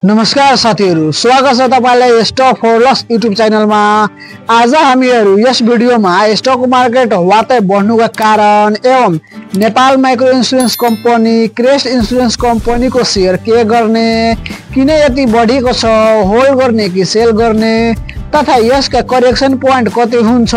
नमस्कार साथीहरु, स्वागत छ तपाईलाई स्टक फर लस युट्युब च्यानलमा। आज हामीहरु यस भिडियोमा स्टक मार्केट वातै बढ्नुका कारण एवं Nepal micro insurance company crest insurance company को शेयर के गर्ने, किन यति बढेको छ, होल्ड गर्ने कि सेल गर्ने तथा यसका करेक्सन पोइन्ट कति हुन्छ,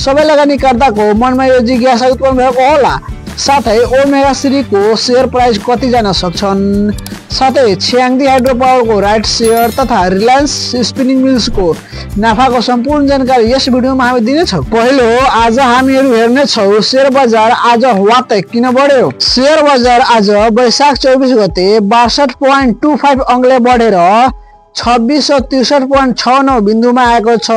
सबै लगानीकर्ताको मनमा यो जिज्ञासा उत्पन्न भएको होला। साथै ओमेगा 3 को शेयर प्राइस कति जान सक्छन्, साथै छ्याङदी हाइड्रो पावर को राइट शेयर तथा रिलायन्स स्पिनिङ मिल्स को नाफाको सम्पूर्ण जानकारी यस भिडियोमा हामी दिनेछौँ। पहिलो आज हामीहरु हेर्ने छौं शेयर बजार आज वातै किन बढ्यो। शेयर बजार आज वैशाख 24 गते 62.25 अंकले बढेर 2663.69 बिन्दुमा आएको छ।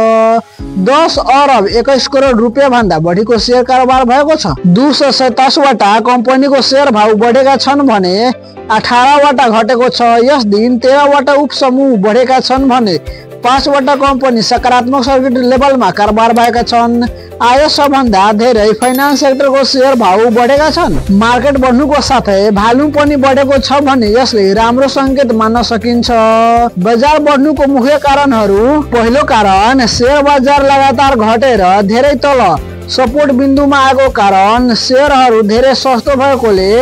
10 अरब 21 करोड रुपैयाँ भन्दा बढीको शेयर कारोबार भएको छ। 227 वटा कम्पनीको शेयर भाव बढेका छन् भने 18 वटा घटेको छ। यस दिन 13 वटा उपसमूह बढेका छन् भने 5 वटा कम्पनी सकारात्मक सर्किट लेभलमा कारोबार भएका छन्। आयो सबभन्दा धेरै फाइनान्स सेक्टरको शेयर भाव बढेका छन्। मार्केट बढ्नुको साथै भ्यालुम पनि बढेको छ भने यसले राम्रो संकेत मान्न सकिन्छ। बजार बढ्नुको मुख्य कारणहरू, पहिलो कारण शेयर बजार लगातार घटेर धेरै तल सपोर्ट बिन्दुमा आएको कारण शेयरहरू धेरै सस्तो भएकोले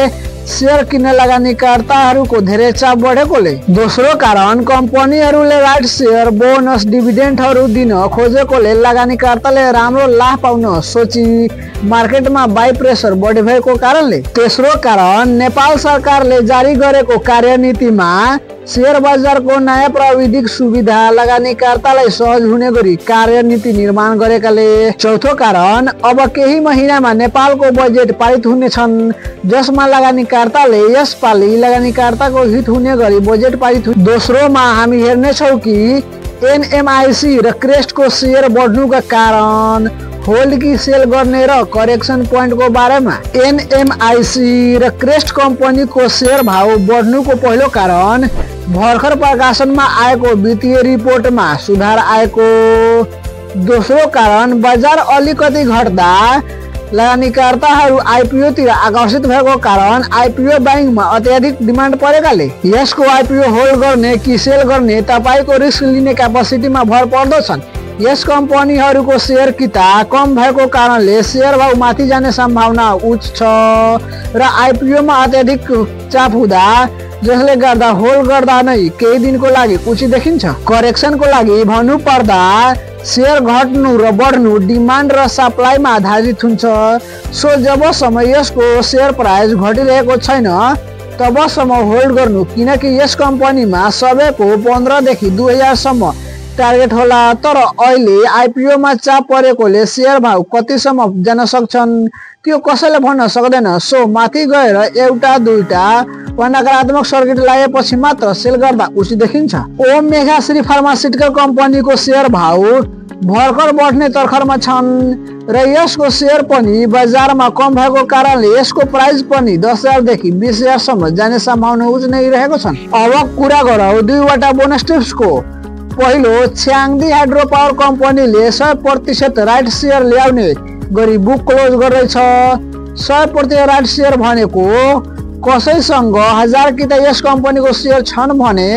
शेयर किन्ने लगानीकर्ताहरूको धेरै चाप बढेकोले। दोस्रो कारण कम्पनीहरूले राइट शेयर बोनस डिभिडेन्डहरू दिन खोजेकोले लगानीकर्ताले राम्रो लाभ पाउन सोची मार्केटमा बाई प्रेसर बढी भएको कारणले। तेस्रो कारण नेपाल सरकारले जारी गरेको कार्यनीतिमा शेयर बजारको नयाँ प्राविधिक सुविधा लगानीकर्तालाई सहज हुने गरी कार्यनीति निर्माण गरेकाले। चौथो कारण अब केही महिनामा नेपालको बजेट पारित हुनेछन्, जसमा लगानीकर्ताले यसपालि लगानीकर्ताको हित हुने गरी बजेट पारित हुने। दोस्रोमा हामी हेर्नेछौँ कि एनएमआईसी र क्रेस्टको शेयर बढ्नुका कारण, होल्ड कि सेल गर्ने र करेक्सन पोइन्टको बारेमा। एनएमआईसी र क्रेस्ट कम्पनीको शेयर भाव बढ्नुको पहिलो कारण भर्खर प्रकाशनमा आएको वित्तीय रिपोर्टमा सुधार आएको। दोस्रो कारण बजार अलिकति घट्दा लगानीकर्ताहरू आइपिओ तिर आकर्षित भएको कारण आइपिओ बाइङमा अत्याधिक डिमान्ड परेकाले। यसको आइपिओ होल्ड गर्ने कि सेल गर्ने तपाईको रिस्क लिने क्यापासिटीमा भर पर्दछन्। यस कम्पनीहरूको शेयर किता कम भएको कारणले शेयर भाव माथि जाने सम्भावना उच्च छ र आइपिओमा अत्याधिक चाप हुँदा जसले गर्दा होल्ड गर्दा नै केही दिनको लागि उचित देखिन्छ। करेक्सनको लागि भन्नु पर्दा शेयर घट्नु र बढ्नु डिमान्ड र सप्लाईमा आधारित हुन्छ। सो जबसम्म यसको शेयर प्राइस घटिरहेको छैन तबसम्म होल्ड गर्नु, किनकि यस कम्पनीमा सबैको 15 देखि 2000 सम्म टार्गेट होला। तर अहिले आइपिओ मा चाप परेकोले शेयर भाव कतिसम्म जान सक्छन् त्यो कसैले भन्न सक्दैन। सो माथि गएर एउटा दुईटा वा नकारात्मक सर्किट लागेपछि मात्र सेल गर्दा उचित देखिन्छ। ओमेगा 3 फार्मास्युटिकल कम्पनीको शेयर भाव भर्खर बढ्ने तर्खरमा छन् र यसको शेयर पनि बजारमा कम भएको कारणले यसको प्राइस पनि 10,000 देखि 20,000 सम्म जाने सम्भावना उच्च नै रहेको छन्। अब कुरा गरौँ दुईवटा बोनस टिप्सको। पहिलो, छ्याङदी हाइड्रो पावर कम्पनीले 100% राइट शेयर ल्याउने गरी बुक क्लोज गर्दैछ। 100% राइट शेयर भनेको कसैसँग 1000 किता यस कम्पनीको शेयर छन् भने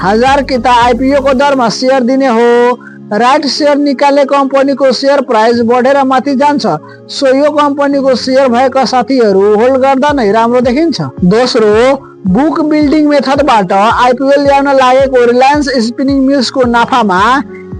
1000 किता आइपिओ को दरमा शेयर दिने हो। राइट शेयर निकाले कम्पनीको शेयर प्राइस बढेर माथि जान्छ। सो यो कम्पनीको शेयर भएका साथीहरू होल्ड गर्दा नै राम्रो देखिन्छ। दोस्रो, बुक बिल्डिङ मेथडबाट आइपिओ ल्याउन लागेको रिलायन्स स्पिनिङ मिल्स को नाफामा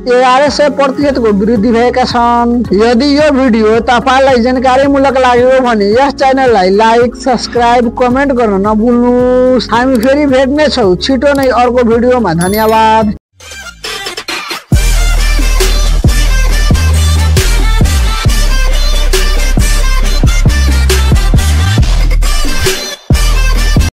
1100% को वृद्धि भएका छन्। यदि यो भिडियो तपाईलाई जानकारीमूलक लाग्यो भने यस च्यानललाई लाइक, सब्स्क्राइब, कमेन्ट गर्न नभुल्नुहोस्। हामी फेरि भेट्ने छौं छिटो नै अर्को भिडियोमा। धन्यवाद।